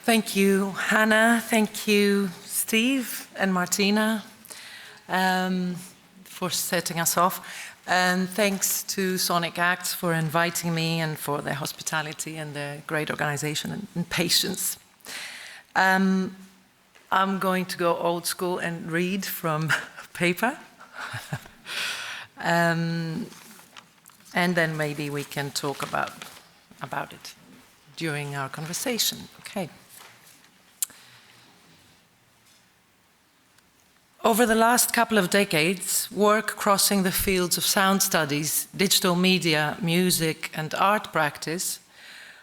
Thank you, Hannah. Thank you, Steve and Martina, for setting us off. And thanks to Sonic Acts for inviting me and for their hospitality and their great organization and patience. I'm going to go old school and read from paper. And then maybe we can talk about it during our conversation. Okay. Over the last couple of decades, work crossing the fields of sound studies, digital media, music, and art practice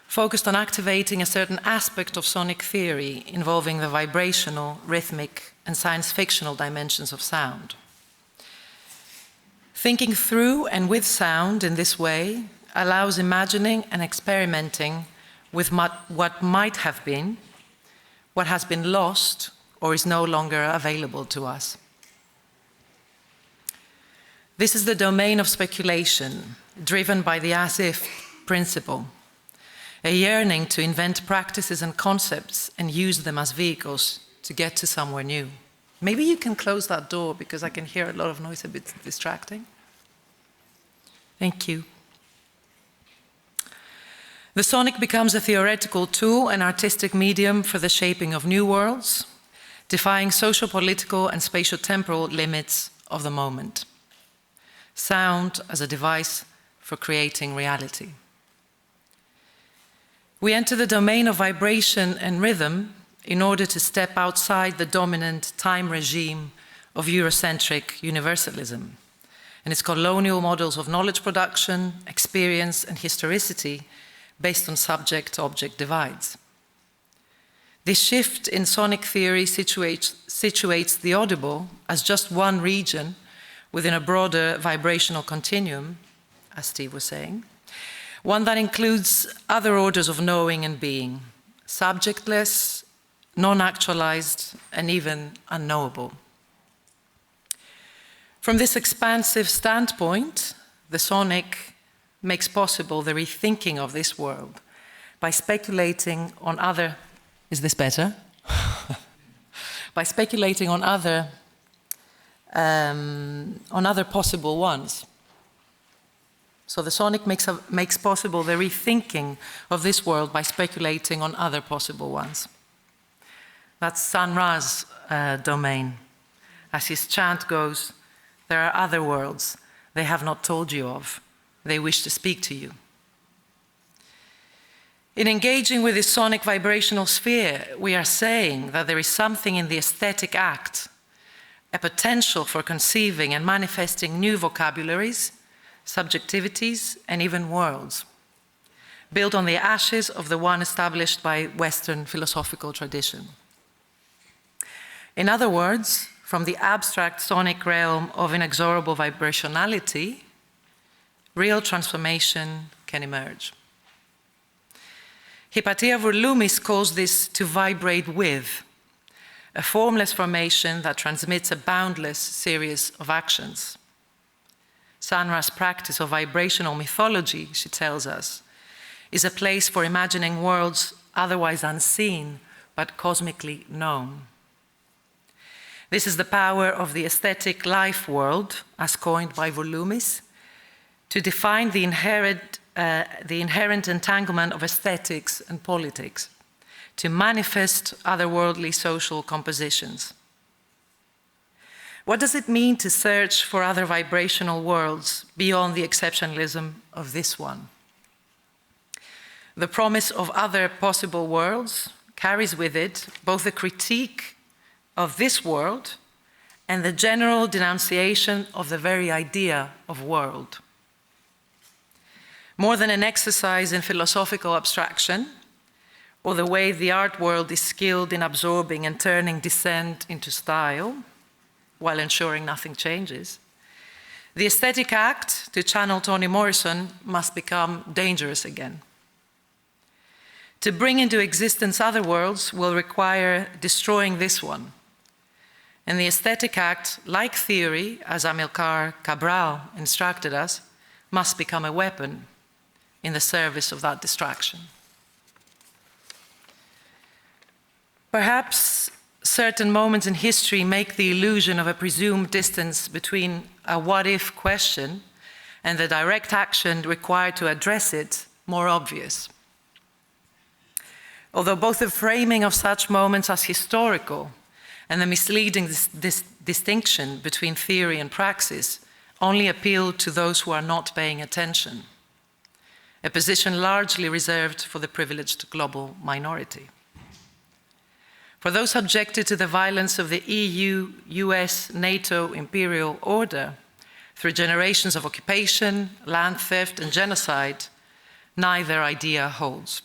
focused on activating a certain aspect of sonic theory involving the vibrational, rhythmic, and science-fictional dimensions of sound. Thinking through and with sound in this way allows imagining and experimenting with what might have been, what has been lost, or is no longer available to us. This is the domain of speculation, driven by the as-if principle, a yearning to invent practices and concepts and use them as vehicles to get to somewhere new. Maybe you can close that door because I can hear a lot of noise, a bit distracting. Thank you. The sonic becomes a theoretical tool and artistic medium for the shaping of new worlds, defying socio-political and spatio-temporal limits of the moment. Sound as a device for creating reality. We enter the domain of vibration and rhythm in order to step outside the dominant time regime of Eurocentric universalism and its colonial models of knowledge production, experience, and historicity based on subject-object divides. This shift in sonic theory situates the audible as just one region within a broader vibrational continuum, as Steve was saying, one that includes other orders of knowing and being, subjectless, non-actualized, and even unknowable. From this expansive standpoint, the sonic makes possible the rethinking of this world by speculating on other... Is this better? By speculating on other possible ones. So the sonic makes possible the rethinking of this world by speculating on other possible ones. That's Sun Ra's domain. As his chant goes, there are other worlds they have not told you of. They wish to speak to you. In engaging with this sonic vibrational sphere, we are saying that there is something in the aesthetic act, a potential for conceiving and manifesting new vocabularies, subjectivities, and even worlds, built on the ashes of the one established by Western philosophical tradition. In other words, from the abstract sonic realm of inexorable vibrationality, real transformation can emerge. Hypatia Volumis calls this to vibrate with, a formless formation that transmits a boundless series of actions. Sun Ra's practice of vibrational mythology, she tells us, is a place for imagining worlds otherwise unseen but cosmically known. This is the power of the aesthetic life world, as coined by Volumis, to define the inherent entanglement of aesthetics and politics, to manifest otherworldly social compositions. What does it mean to search for other vibrational worlds beyond the exceptionalism of this one? The promise of other possible worlds carries with it both a critique of this world and the general denunciation of the very idea of world. More than an exercise in philosophical abstraction, or the way the art world is skilled in absorbing and turning dissent into style, while ensuring nothing changes, the aesthetic act, to channel Toni Morrison, must become dangerous again. To bring into existence other worlds will require destroying this one. And the aesthetic act, like theory, as Amilcar Cabral instructed us, must become a weapon in the service of that distraction. Perhaps certain moments in history make the illusion of a presumed distance between a what-if question and the direct action required to address it more obvious. Although both the framing of such moments as historical and the misleading distinction between theory and praxis only appeal to those who are not paying attention, a position largely reserved for the privileged global minority. For those subjected to the violence of the EU, US, NATO imperial order through generations of occupation, land theft, and genocide, neither idea holds.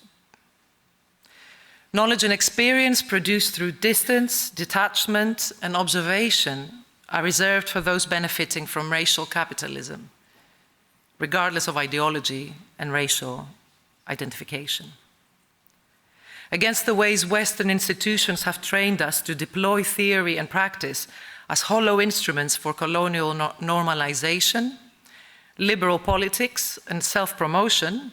Knowledge and experience produced through distance, detachment, and observation are reserved for those benefiting from racial capitalism, regardless of ideology and racial identification. Against the ways Western institutions have trained us to deploy theory and practice as hollow instruments for colonial normalization, liberal politics, and self-promotion,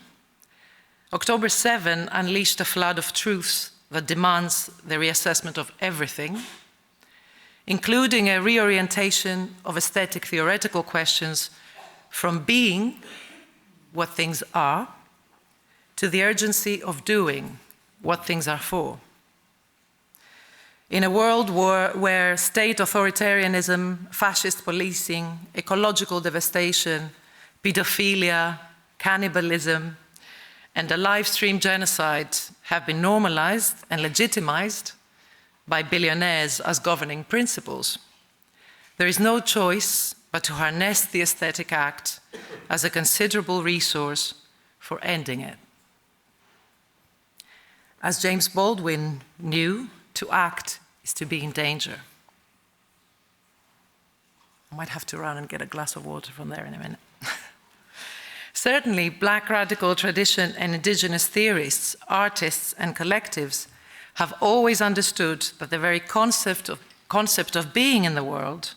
October 7 unleashed a flood of truths that demands the reassessment of everything, including a reorientation of aesthetic theoretical questions from being what things are to the urgency of doing what things are for. In a world where state authoritarianism, fascist policing, ecological devastation, pedophilia, cannibalism, and a live-stream genocide have been normalized and legitimized by billionaires as governing principles, there is no choice but to harness the aesthetic act as a considerable resource for ending it. As James Baldwin knew, to act is to be in danger. I might have to run and get a glass of water from there in a minute. Certainly, Black radical tradition and indigenous theorists, artists, and collectives have always understood that the very concept of being in the world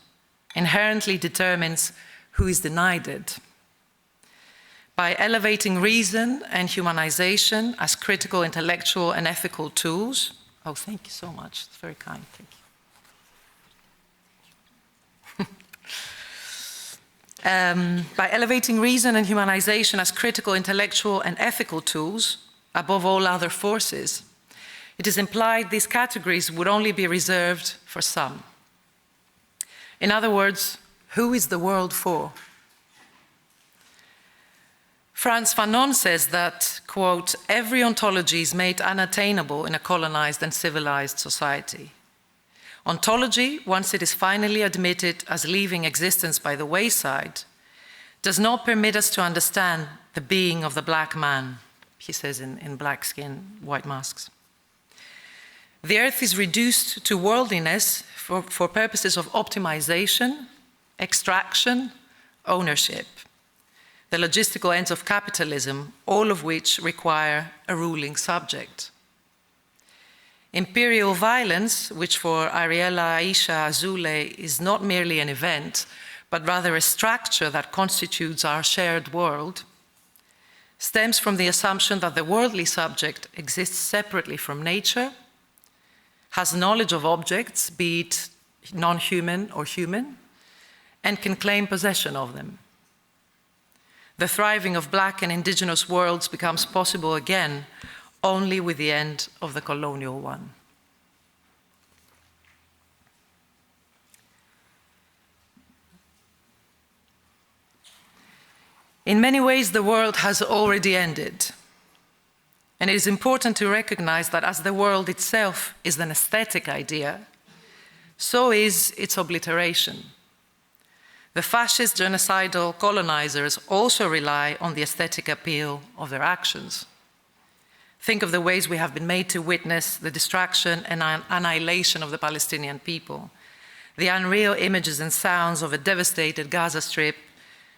inherently determines who is denied it. By elevating reason and humanization as critical, intellectual, and ethical tools. Oh, thank you so much. It's very kind. Thank you. By elevating reason and humanization as critical, intellectual, and ethical tools, above all other forces, it is implied these categories would only be reserved for some. In other words, who is the world for? Frantz Fanon says that, quote, every ontology is made unattainable in a colonized and civilized society. Ontology, once it is finally admitted as leaving existence by the wayside, does not permit us to understand the being of the black man, he says in Black Skin, White Masks. The earth is reduced to worldliness for purposes of optimization, extraction, ownership, the logistical ends of capitalism, all of which require a ruling subject. Imperial violence, which for Ariella Aisha Azoulay is not merely an event, but rather a structure that constitutes our shared world, stems from the assumption that the worldly subject exists separately from nature, has knowledge of objects, be it non-human or human, and can claim possession of them. The thriving of Black and indigenous worlds becomes possible again only with the end of the colonial one. In many ways, the world has already ended. And it is important to recognize that as the world itself is an aesthetic idea, so is its obliteration. The fascist genocidal colonizers also rely on the aesthetic appeal of their actions. Think of the ways we have been made to witness the destruction and annihilation of the Palestinian people, the unreal images and sounds of a devastated Gaza Strip,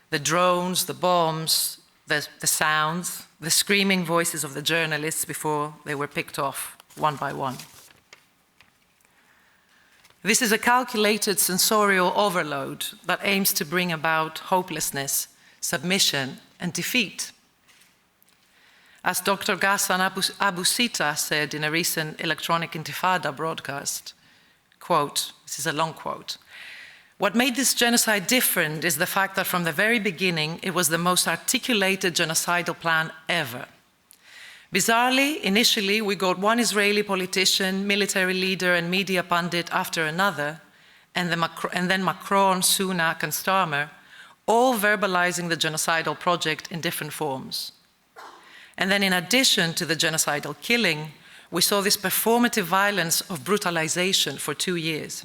the drones, the bombs, the sounds, the screaming voices of the journalists before they were picked off one by one. This is a calculated sensorial overload that aims to bring about hopelessness, submission, and defeat. As Dr. Ghassan Abu Sita said in a recent Electronic Intifada broadcast, quote, this is a long quote, "What made this genocide different is the fact that from the very beginning, it was the most articulated genocidal plan ever. Bizarrely, initially, we got one Israeli politician, military leader, and media pundit after another, and then Macron, Sunak, and Starmer, all verbalizing the genocidal project in different forms. And then in addition to the genocidal killing, we saw this performative violence of brutalization for 2 years.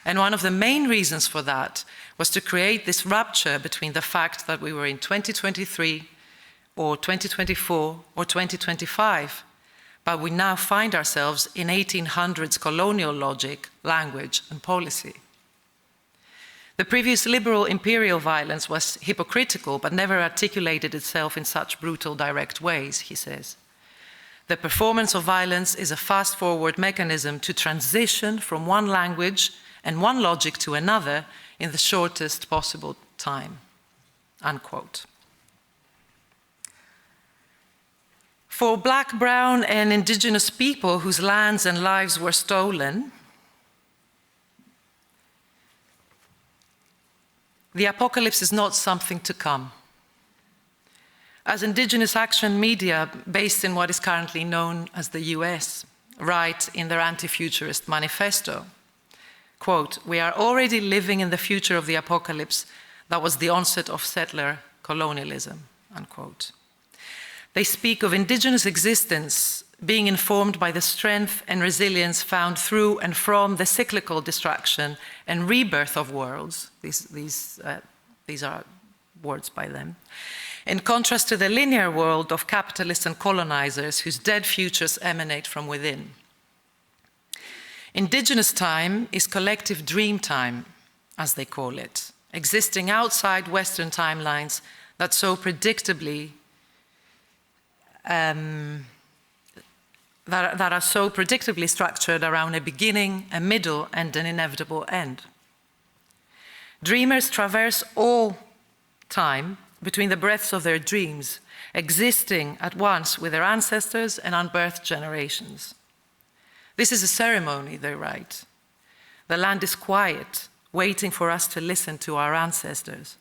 And one of the main reasons for that was to create this rupture between the fact that we were in 2023 or 2024 or 2025, but we now find ourselves in 1800s colonial logic, language, and policy. The previous liberal imperial violence was hypocritical but never articulated itself in such brutal, direct ways, he says. The performance of violence is a fast-forward mechanism to transition from one language and one logic to another in the shortest possible time," unquote. For Black, brown, and indigenous people whose lands and lives were stolen, the apocalypse is not something to come. As indigenous action media based in what is currently known as the US write in their anti-futurist manifesto, quote, "We are already living in the future of the apocalypse that was the onset of settler colonialism," unquote. They speak of indigenous existence being informed by the strength and resilience found through and from the cyclical destruction and rebirth of worlds. These are words by them. In contrast to the linear world of capitalists and colonizers whose dead futures emanate from within. Indigenous time is collective dream time, as they call it, existing outside Western timelines that so predictably that are so predictably structured around a beginning, a middle, and an inevitable end. Dreamers traverse all time between the breaths of their dreams, existing at once with their ancestors and unbirthed generations. This is a ceremony, they write. The land is quiet, waiting for us to listen to our ancestors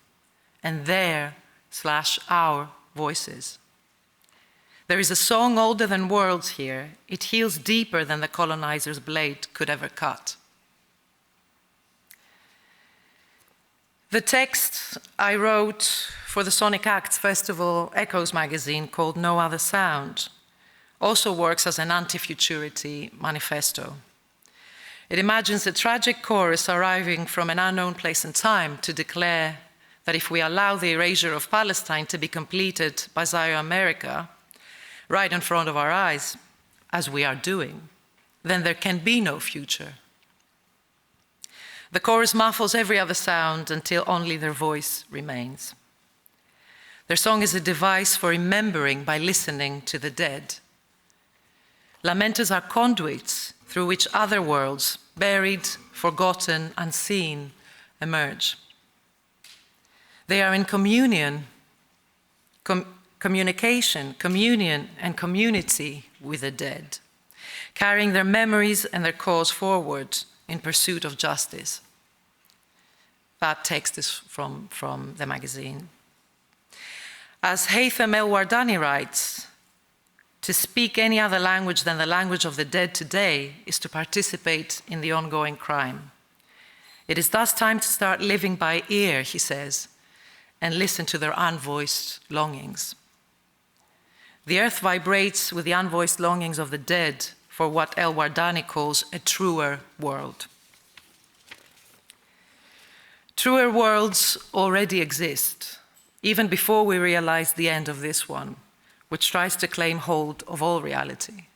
and their/our voices. There is a song older than worlds here. It heals deeper than the colonizer's blade could ever cut. The text I wrote for the Sonic Acts Festival Echoes magazine called No Other Sound also works as an anti-futurity manifesto. It imagines a tragic chorus arriving from an unknown place and time to declare that if we allow the erasure of Palestine to be completed by Zaire America, right in front of our eyes, as we are doing, then there can be no future. The chorus muffles every other sound until only their voice remains. Their song is a device for remembering by listening to the dead. Lamenters are conduits through which other worlds, buried, forgotten, unseen, emerge. They are in communication, communion, and community with the dead, carrying their memories and their cause forward in pursuit of justice. That text is from the magazine. As Haytham El-Wardani writes, to speak any other language than the language of the dead today is to participate in the ongoing crime. It is thus time to start living by ear, he says, and listen to their unvoiced longings. The earth vibrates with the unvoiced longings of the dead for what El-Wardani calls a truer world. Truer worlds already exist, even before we realize the end of this one, which tries to claim hold of all reality.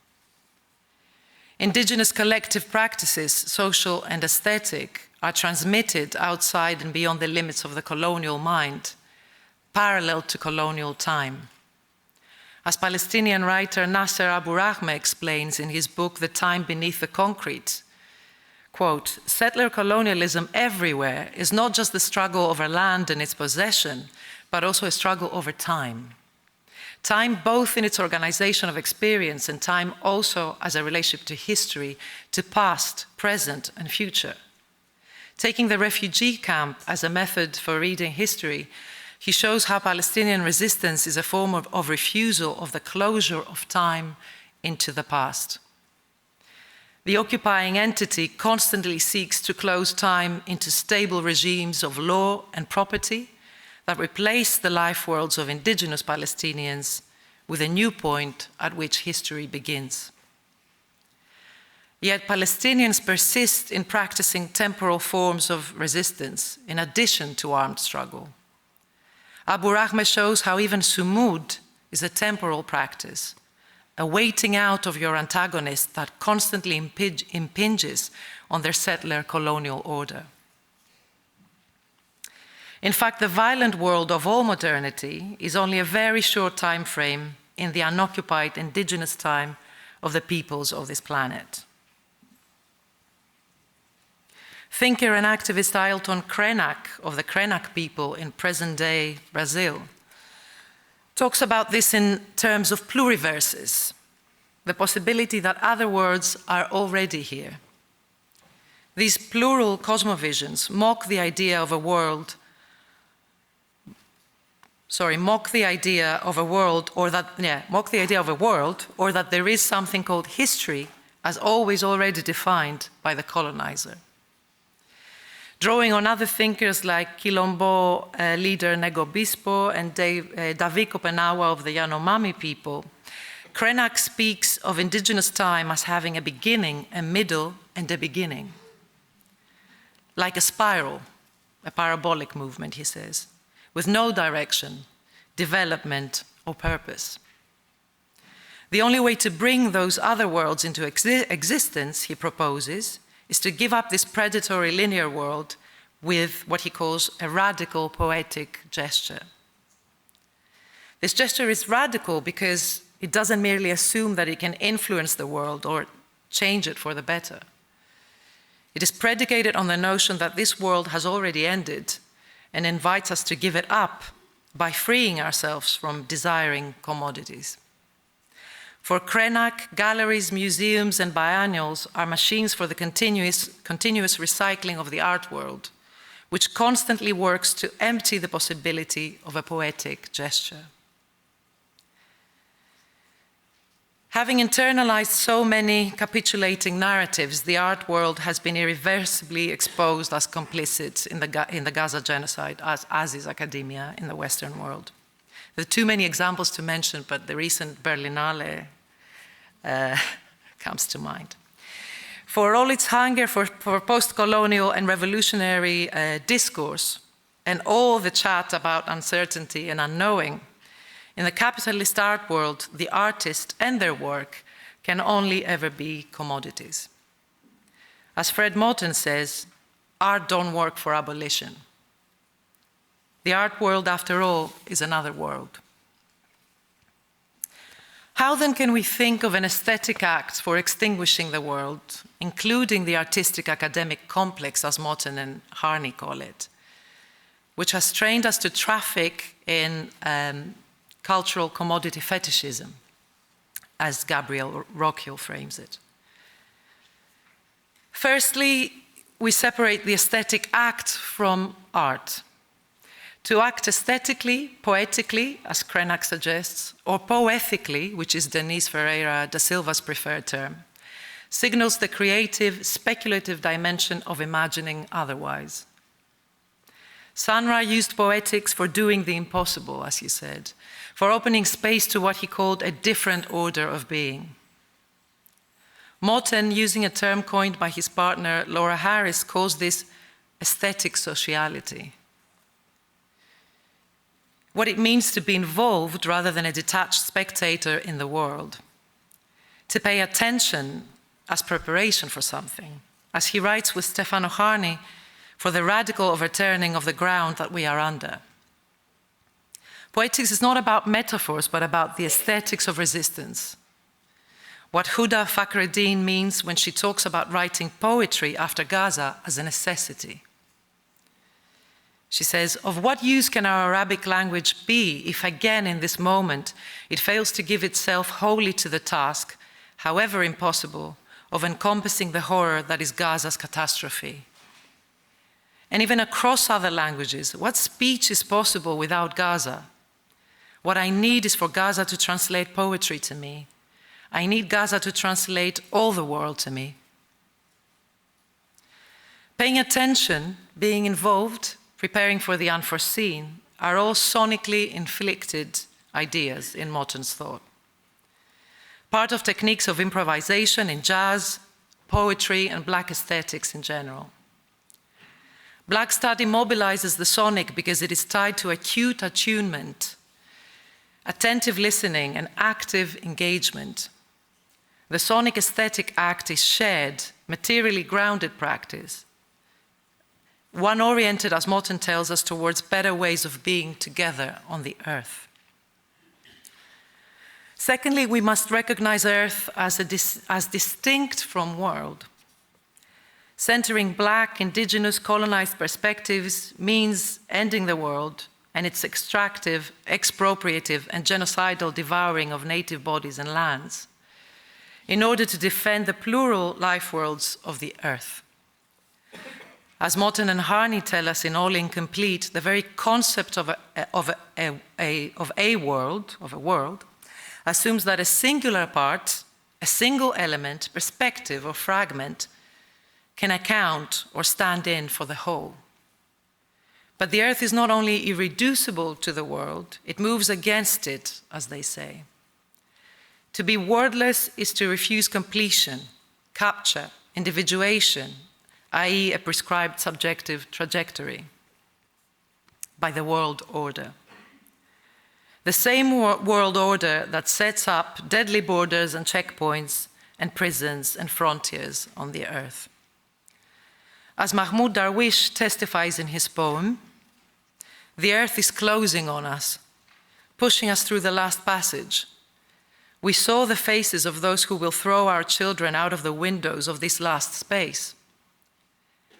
Indigenous collective practices, social and aesthetic, are transmitted outside and beyond the limits of the colonial mind, parallel to colonial time. As Palestinian writer Nasser Abu Rahme explains in his book, The Time Beneath the Concrete, quote, settler colonialism everywhere is not just the struggle over land and its possession, but also a struggle over time. Time both in its organization of experience and time also as a relationship to history, to past, present, and future. Taking the refugee camp as a method for reading history, he shows how Palestinian resistance is a form of refusal of the closure of time into the past. The occupying entity constantly seeks to close time into stable regimes of law and property that replace the life worlds of indigenous Palestinians with a new point at which history begins. Yet Palestinians persist in practicing temporal forms of resistance in addition to armed struggle. Abu Rahme shows how even sumud is a temporal practice, a waiting out of your antagonist that constantly impinges on their settler colonial order. In fact, the violent world of all modernity is only a very short time frame in the unoccupied indigenous time of the peoples of this planet. Thinker and activist Ailton Krenak of the Krenak people in present-day Brazil talks about this in terms of pluriverses, the possibility that other worlds are already here. These plural cosmovisions mock the idea of a world or that there is something called history as always already defined by the colonizer. Drawing on other thinkers like Quilombo leader Nego Bispo and David Kopenawa of the Yanomami people, Krenak speaks of indigenous time as having a beginning, a middle, and a beginning. Like a spiral, a parabolic movement, he says, with no direction, development, or purpose. The only way to bring those other worlds into existence, he proposes, is to give up this predatory linear world with what he calls a radical poetic gesture. This gesture is radical because it doesn't merely assume that it can influence the world or change it for the better. It is predicated on the notion that this world has already ended and invites us to give it up by freeing ourselves from desiring commodities. For Krenak, galleries, museums, and biennials are machines for the continuous recycling of the art world, which constantly works to empty the possibility of a poetic gesture. Having internalized so many capitulating narratives, the art world has been irreversibly exposed as complicit in the Gaza genocide, as is academia in the Western world. There are too many examples to mention, but the recent Berlinale comes to mind. For all its hunger for post-colonial and revolutionary discourse, and all the chat about uncertainty and unknowing, in the capitalist art world, the artist and their work can only ever be commodities. As Fred Moten says, art don't work for abolition. The art world, after all, is another world. How then can we think of an aesthetic act for extinguishing the world, including the artistic academic complex, as Moten and Harney call it, which has trained us to traffic in cultural commodity fetishism, as Gabriel Rockhill frames it? Firstly, we separate the aesthetic act from art. To act aesthetically, poetically, as Krenak suggests, or poethically, which is Denise Ferreira da Silva's preferred term, signals the creative, speculative dimension of imagining otherwise. Sanra used poetics for doing the impossible, as he said, for opening space to what he called a different order of being. Moten, using a term coined by his partner Laura Harris, calls this aesthetic sociality. What it means to be involved rather than a detached spectator in the world. To pay attention as preparation for something, as he writes with Stefano Harney, for the radical overturning of the ground that we are under. Poetics is not about metaphors, but about the aesthetics of resistance. What Huda Fakhreddin means when she talks about writing poetry after Gaza as a necessity. She says, "Of what use can our Arabic language be if again in this moment it fails to give itself wholly to the task, however impossible, of encompassing the horror that is Gaza's catastrophe? And even across other languages, what speech is possible without Gaza? What I need is for Gaza to translate poetry to me. I need Gaza to translate all the world to me." Paying attention, being involved, preparing for the unforeseen are all sonically inflicted ideas in Moten's thought. Part of techniques of improvisation in jazz, poetry, and Black aesthetics in general. Black study mobilizes the sonic because it is tied to acute attunement, attentive listening, and active engagement. The sonic aesthetic act is shared, materially grounded practice, one oriented, as Moten tells us, towards better ways of being together on the earth. Secondly, we must recognize earth as distinct from world. Centering Black, indigenous, colonized perspectives means ending the world and its extractive, expropriative, and genocidal devouring of native bodies and lands, in order to defend the plural life worlds of the earth. As Moten and Harney tell us in All Incomplete, the very concept of a world, assumes that a singular part, a single element, perspective, or fragment can account or stand in for the whole. But the earth is not only irreducible to the world, it moves against it, as they say. To be wordless is to refuse completion, capture, individuation, i.e. a prescribed subjective trajectory by the world order. The same world order that sets up deadly borders and checkpoints and prisons and frontiers on the earth. As Mahmoud Darwish testifies in his poem, the earth is closing on us, pushing us through the last passage. We saw the faces of those who will throw our children out of the windows of this last space.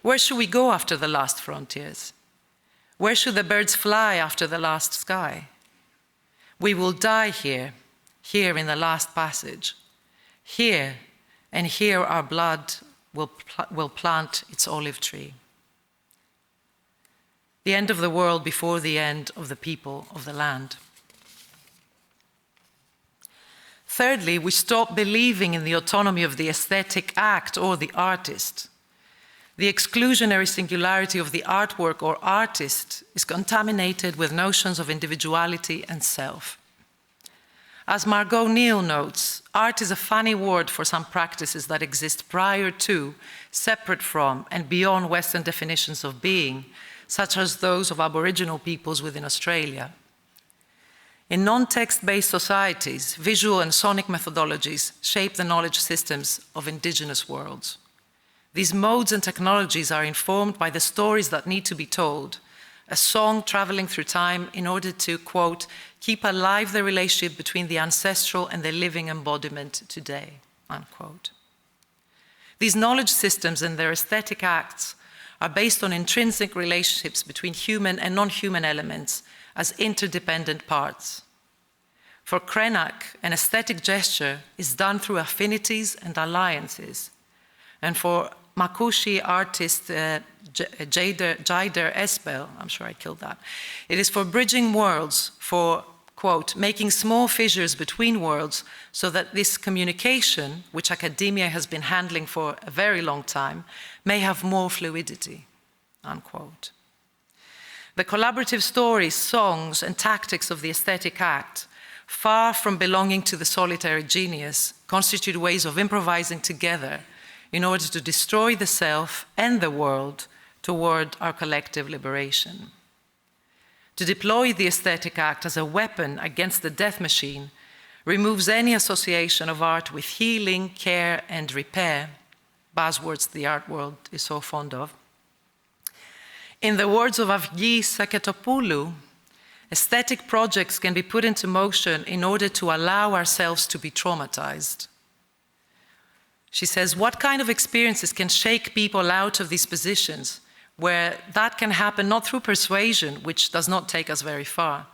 Where should we go after the last frontiers? Where should the birds fly after the last sky? We will die here, here in the last passage. Here, and here our blood will plant its olive tree. The end of the world before the end of the people of the land. Thirdly, we stop believing in the autonomy of the aesthetic act or the artist. The exclusionary singularity of the artwork or artist is contaminated with notions of individuality and self. As Margot Neal notes, art is a funny word for some practices that exist prior to, separate from, and beyond Western definitions of being, such as those of Aboriginal peoples within Australia. In non-text-based societies, visual and sonic methodologies shape the knowledge systems of indigenous worlds. These modes and technologies are informed by the stories that need to be told, a song traveling through time in order to, quote, keep alive the relationship between the ancestral and the living embodiment today, unquote. These knowledge systems and their aesthetic acts are based on intrinsic relationships between human and non-human elements as interdependent parts. For Krenak, an aesthetic gesture is done through affinities and alliances. And for Makushi artist Jaider Espel, I'm sure I killed that, it is for bridging worlds, for, quote, making small fissures between worlds so that this communication, which academia has been handling for a very long time, may have more fluidity, unquote. The collaborative stories, songs, and tactics of the aesthetic act, far from belonging to the solitary genius, constitute ways of improvising together in order to destroy the self and the world toward our collective liberation. To deploy the aesthetic act as a weapon against the death machine removes any association of art with healing, care, and repair, buzzwords the art world is so fond of. In the words of Avgi Saketopoulou, Aesthetic projects can be put into motion in order to allow ourselves to be traumatized. She says, what kind of experiences can shake people out of these positions, where that can happen not through persuasion, which does not take us very far.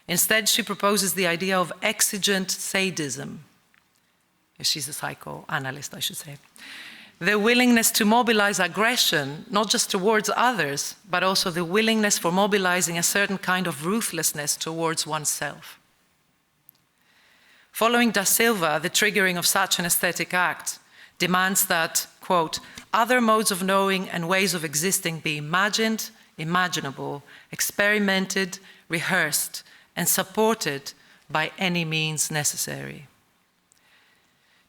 Instead, she proposes the idea of exigent sadism. She's a psychoanalyst, I should say. The willingness to mobilize aggression, not just towards others, but also the willingness for mobilizing a certain kind of ruthlessness towards oneself. Following Da Silva, the triggering of such an aesthetic act demands that, quote, other modes of knowing and ways of existing be imagined, imaginable, experimented, rehearsed, and supported by any means necessary.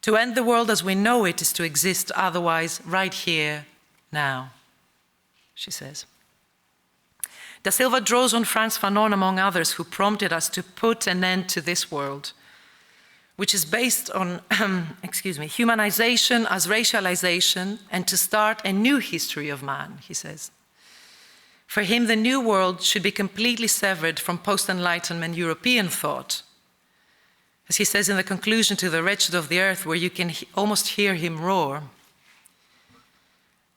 To end the world as we know it is to exist otherwise right here, now, she says. Da Silva draws on Frantz Fanon, among others, who prompted us to put an end to this world, which is based on humanization as racialization, and to start a new history of man, he says. For him, the new world should be completely severed from post-Enlightenment European thought. As he says in the conclusion to The Wretched of the Earth, where you can almost hear him roar,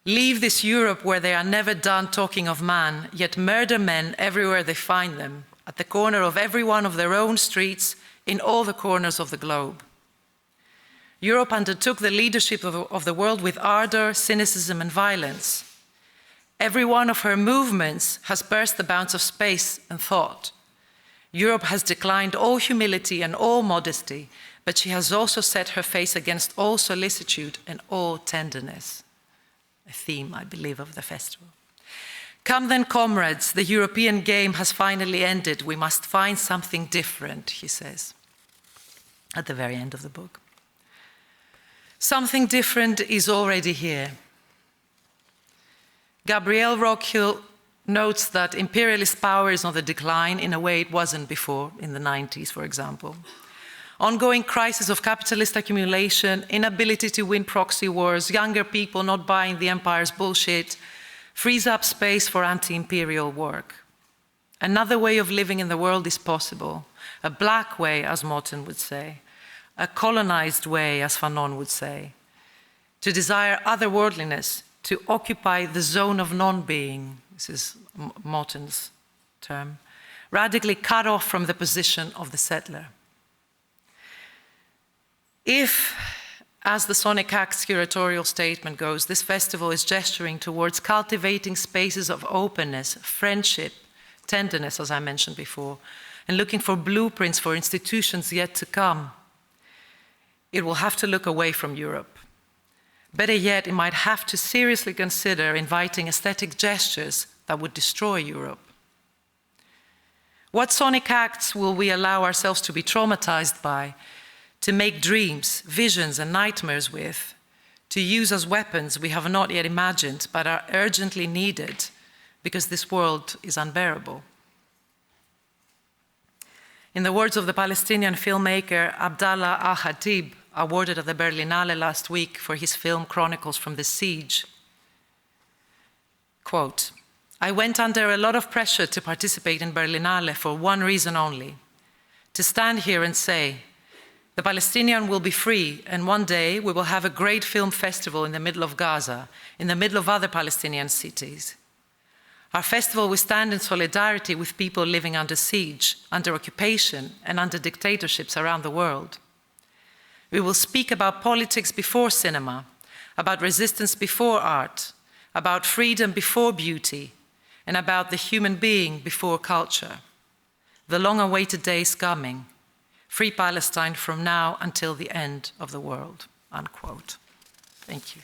leave this Europe where they are never done talking of man, yet murder men everywhere they find them, at the corner of every one of their own streets, in all the corners of the globe. Europe undertook the leadership of the world with ardor, cynicism, and violence. Every one of her movements has burst the bounds of space and thought. Europe has declined all humility and all modesty, but she has also set her face against all solicitude and all tenderness. A theme, I believe, of the festival. Come then, comrades, the European game has finally ended. We must find something different, he says, at the very end of the book. Something different is already here. Gabrielle Rockhill notes that imperialist power is on the decline in a way it wasn't before, in the 90s, for example. Ongoing crisis of capitalist accumulation, inability to win proxy wars, younger people not buying the empire's bullshit, frees up space for anti-imperial work. Another way of living in the world is possible, a black way, as Morton would say, a colonized way, as Fanon would say, to desire otherworldliness, to occupy the zone of non-being, this is Morton's term, radically cut off from the position of the settler. If, as the Sonic Act's curatorial statement goes, this festival is gesturing towards cultivating spaces of openness, friendship, tenderness, as I mentioned before, and looking for blueprints for institutions yet to come, it will have to look away from Europe. Better yet, it might have to seriously consider inviting aesthetic gestures that would destroy Europe. What sonic acts will we allow ourselves to be traumatized by, to make dreams, visions, and nightmares with, to use as weapons we have not yet imagined but are urgently needed because this world is unbearable? In the words of the Palestinian filmmaker Abdallah Al-Khatib, awarded at the Berlinale last week for his film Chronicles from the Siege, quote, I went under a lot of pressure to participate in Berlinale for one reason only, to stand here and say, the Palestinian will be free, and one day we will have a great film festival in the middle of Gaza, in the middle of other Palestinian cities. Our festival will stand in solidarity with people living under siege, under occupation, and under dictatorships around the world. We will speak about politics before cinema, about resistance before art, about freedom before beauty, and about the human being before culture. The long-awaited day is coming. Free Palestine from now until the end of the world, unquote. Thank you.